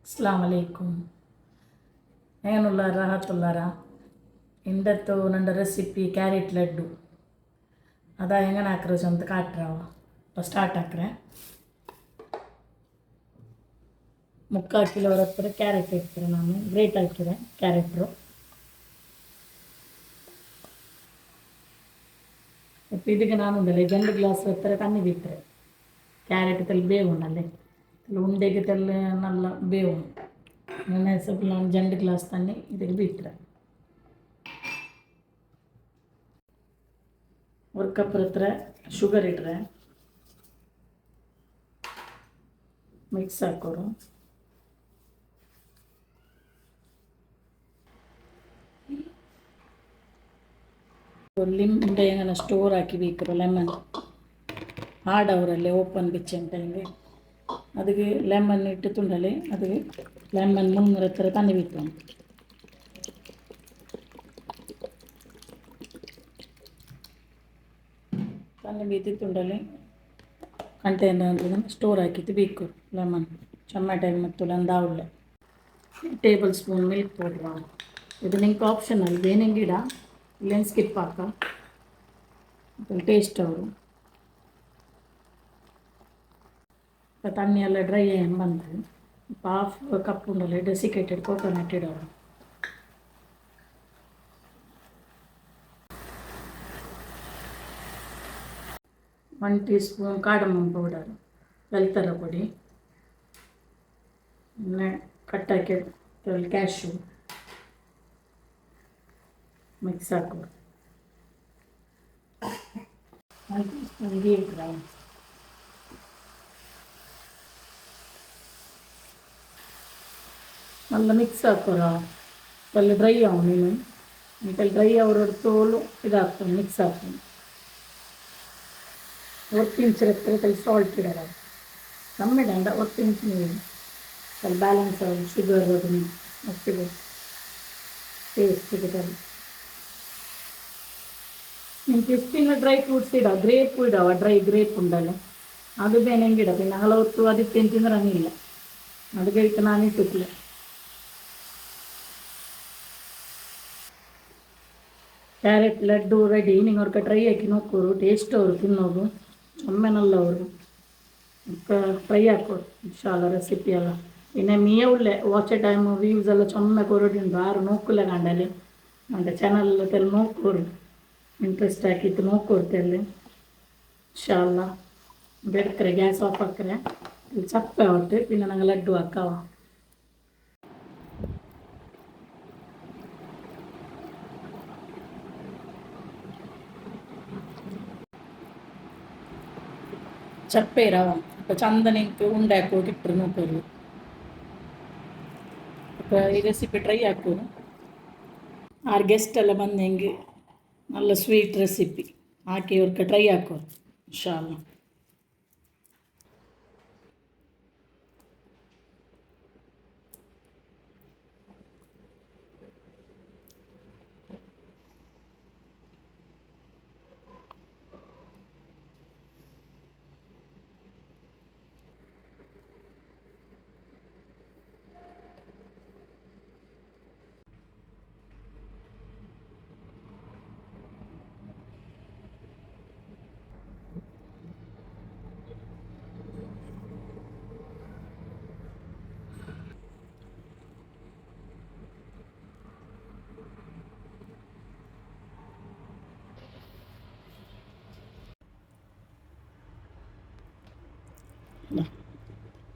అస్సలాము అలైకుం నేనుల్లారా రాహతుల్లారా ಇಂದತ್ತು ನನ್ನ recipe carrot laddu ಅದ ಹೆಂಗನ ಹಾಕ್ರೆ ಅಂತ ಕಾಟ್ರಾವ ಫಸ್ಟ್ ಹಾಕ್ರೆ 3/4 ಕಿಲೋ ಹತ್ರ ಕ್ಯಾರೆಟ್ ಇಡ್ತಾರೆ ನಾನು ಗ್ರೇಟ್ ಹಾಕಿದೆ ಕ್ಯಾರೆಟ್ರು ಇದಕ್ಕೆ ನಾನು ಒಂದಲ್ಲ 2 ಗ್ಲಾಸ್ ಹತ್ರ ತಣ್ಣಿ ಬಿಟ್ಟರೆ ಕ್ಯಾರೆಟ್ ತಲೆ ಬೇವುಂಡಲ್ಲೇ ಉಂಡೆಗೆ ತಲೆ ನಲ್ಲ ಬೇವು ನೆನೆ ಸ್ವಲ್ಪ 2 ಗ್ಲಾಸ್ ತಣ್ಣಿ ಇದಕ್ಕೆ ಬಿಟ್ಟರೆ 1 ಕಪ್ ಹತ್ರ ಶುಗರ್ ಇಟ್ಟರೆ ಮಿಕ್ಸ್ ಹಾಕೋರು ಲಿಂಬೆ ಹೆಂಗನ ಸ್ಟೋರ್ ಹಾಕಿ ಬೇಕರು ಲೆಮನ್ ಹಾಡವರಲ್ಲೇ ಓಪನ್ ಬಿಚ್ಚಂಟ ಹಿಂಗೆ ಅದಕ್ಕೆ ಲೆಮನ್ ಇಟ್ಟು ತುಂಡಲೆ ಅದಕ್ಕೆ ಲೆಮನ್ 300 ಹತ್ರ ತಣ್ಣಿ ಬಿಟ್ಟು ತಣ್ಣಿ ಬೀತಿ ತುಂಡಲೆ ಕಂಟೈನರ್ ಸ್ಟೋರ್ ಹಾಕಿತ್ತು ಬೇಕು ಲೆಮನ್ ಟೊಮ್ಯಾಟೊ ಮತ್ತು ಲಂದಾವಳೆ ಟೇಬಲ್ ಸ್ಪೂನ್ ಮಿಲ್ಕ್ ಪೌಡ್ರ ಇದು ನಿಂಗೆ ಆಪ್ಷನಲ್ ಬೇನಿಂಗ್ ಗಿಡ ಇಲ್ಲೇನು ಸ್ಕಿಪ್ ಹಾಕ ಟೇಸ್ಟ್ ಅವರು ತಣ್ಣಿ ಎಲ್ಲ ಡ್ರೈ ಏನು ಬಂತು 1/2 ಕಪ್ ಉಂಡಲ್ಲ ಡೆಸಿಕೇಟೆಡ್ ಕೋಕೋನಟ್ ಇಡೋರು one teaspoon cardamom powder ಬೆಲ್ತರ ಪುಡಿ ಕಟ್ಟಾಕಿ ಕ್ಯಾಶು ಮಿಕ್ಸ್ ಹಾಕೋ 1 ಟೀ ಸ್ಪೂನ್ ಗೀ ಗ್ರೌಂಡ್ നല്ല മിക്സ് ആക്കോറ നല്ല ഡ്രൈ ആവും നീನು എന്നിട്ട് ഡ്രൈ ആവുന്നിടത്തോളം ഇതാക്കും മിക്സ് ആക്കും 1 ಇಂಚ್ ಎತ್ತರ ಸಾಲ್ಟ್ ಇಡೋಣ ಕಮ್ಮಿ ಇಡಂಡ 1 ಇಂಚ್ ನೀರು ಸ್ವಲ್ಪ ಬ್ಯಾಲೆನ್ಸ್ ಆಗಿ ಶುಗರ್ ಅದನ್ನು ಮತ್ತಿಗೆ ಟೇಸ್ಟಿಗೆ ತರಿ ನಿಮ್ಗೆ ಇಷ್ಟಿನ ಡ್ರೈ ಫ್ರೂಟ್ಸ್ ಇಡೋ ಗ್ರೇಪ್ ಇಡವ ಡ್ರೈ ಗ್ರೇಪ್ ಉಂಡಲ್ಲ ಅದು ಬೇನೆಂಗೆ ಇಡ പിന്നെ ಹಲವತ್ತು ಅದಕ್ಕೆ ತಿಂತಿದ್ರೆ ಹಂಗಿಲ್ಲ ಅದಕ್ಕೆ ಇಟ್ಟು ನಾನು ಇಟ್ಟಿಲ್ಲ ಕ್ಯಾರೆಟ್ ಲಡ್ಡು ರೆಡಿ ನೀವು ಅವ್ರಿಗೆ ಟ್ರೈ ಹಾಕಿ ನೋಡ್ಕೋರು ಟೇಸ್ಟ್ ಅವರು ತಿನ್ನೋದು ಒಮ್ಮೆನಲ್ಲ ಅವರು ಟ್ರೈ ಹಾಕೋರು ಇನ್ಶಾಲ್ಲ ರೆಸಿಪಿ ಎಲ್ಲ പിന്നെ മീയുള്ളേ വാച്ച് ടൈം വ്യൂസ് ಎಲ್ಲ ಚೊಮ್ಮೆ ಕೊರಡಿಂಡು ಆರು ನೋಕ್ಕುಲೆ ಕಂಡಲ್ಲಿ ಅಂತ ಚಾನಲ್ ತೆಲ್ಲ ನೋಡ್ಕೋರು ಇಂಟ್ರೆಸ್ಟ್ ಹಾಕಿತ್ತು ನೋಡ್ಕೊಡ್ತೆಲ್ಲಿ ಇನ್ಶಾಲ್ಲ ಬೆಡ್ಕರೆ ಗ್ಯಾಸ್ ಆಫ್ ಹಾಕ್ರೆ ಚಪ್ಪೆ ಹೊಟ್ಟೆ പിന്നെ ನಂಗೆ ಲಡ್ಡು ಹಾಕವ ಚಪ್ಪೆ ರವ ಚಂದನಿಗೆ ಉಂಡೆ ಹಾಕೋಗಿ ಇಟ್ಟರು ನೋಡ್ಕೋರು ಈ ರೆಸಿಪಿ ಟ್ರೈ ಹಾಕೋರು 6 ಗೆಸ್ಟ್ ಎಲ್ಲ ಬಂದು ಹೆಂಗೆ നല്ല ಸ್ವೀಟ್ ರೆಸಿಪಿ ಹಾಕಿ ಅವ್ರಿಗೆ ಟ್ರೈ ಹಾಕೋರು ಇನ್ಶಾಲ್ಲ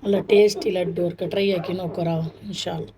ಅಲ್ಲ ಟೇಸ್ಟಿ ಲಡ್ಡು ಅವ್ರಿಗೆ ಟ್ರೈ ಹಾಕಿ ನೋಡ್ಕೋರಾವ ಇನ್ಶಾಲ್ಲ